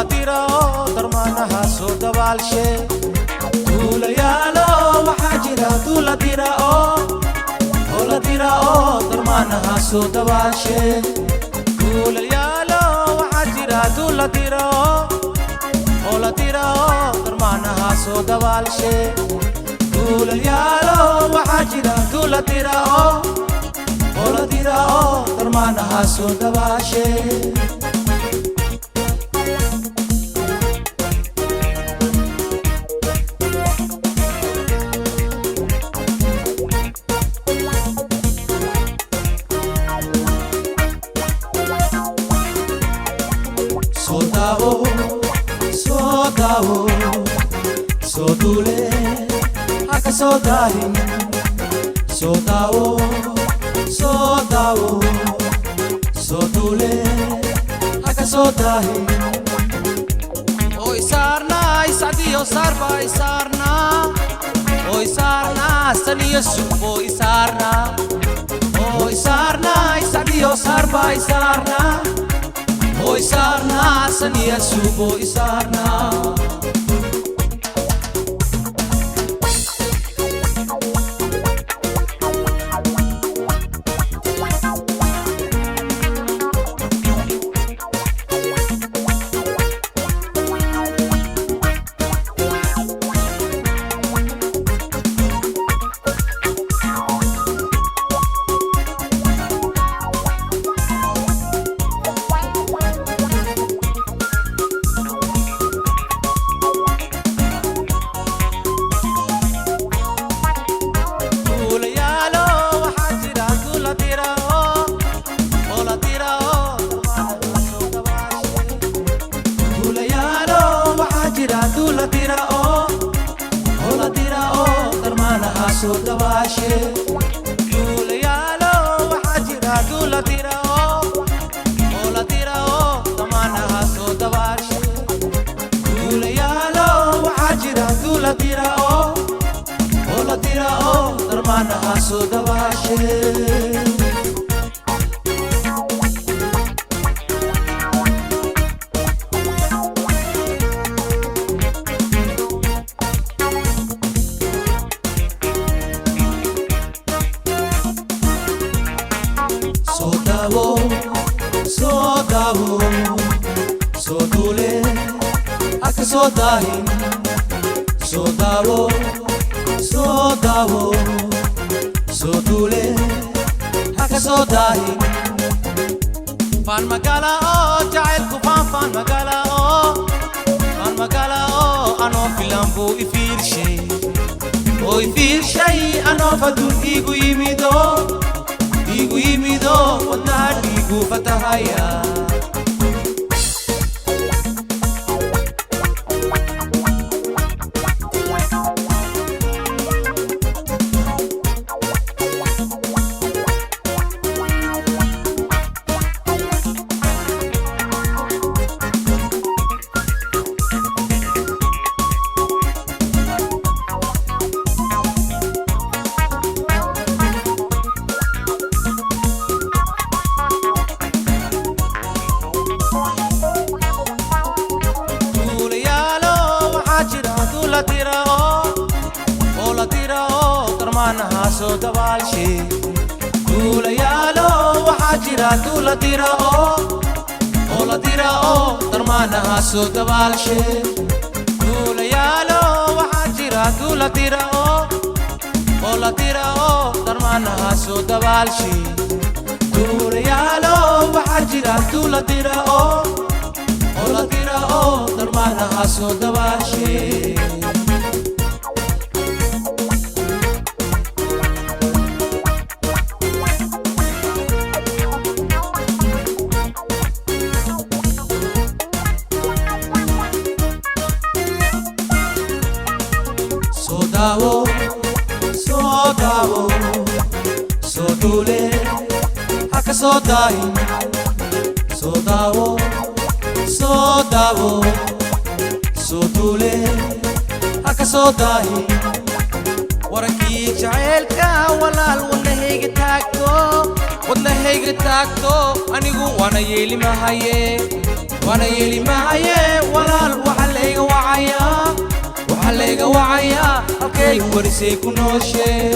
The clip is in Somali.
tirao darmanaha soo dabaalshe duulayaalo waxaa jira duula tirao darmanaha soo dabaashe duulayaalo waxaa jira duula tirao darmanaha soo dabaalshe duulayaalo waxaa jira duula tirao darmanaha soo dabaashe soo duule haka soo daahin soo duule haka soo daahin oy saarnaa isacdiyo saarba isaarnaa oy saarnaa saniyo subo isaarnaa oy saarnaa isacdiyo saarba isaarnaa oy saarnaa saniyo subo isaarnaa soo dabaashe duulayaalo waxaa jira duula tirao darmanaha soo dabaashe duulayaalo waxaa jira duula tirao darmanaha soo dabaashe soo duule haka soo daahin soo duule haka soo daahin faan magala oo jacaylku faan magala oo anoo filan buu ifiirshay anoo fadun igu yimido wadnaha dhiigu fatahaya darmanaha soo dabaalshe duulayaalo waxaa jira duula tirao darmanaha soo dabaalshe duulayaalo waxaa jira duula tirao darmanaha soo dabaalshe duulayaalo waxaa jira duula tirao darmanaha soo dabaalshe soo duule haka soo daahin soo duule haka soo daahin وركي جعلك ولا الونهيك تاكتو أنيقو وانا يلي ما هي ولا وحليق وعيا الكي ورسيكو نوشي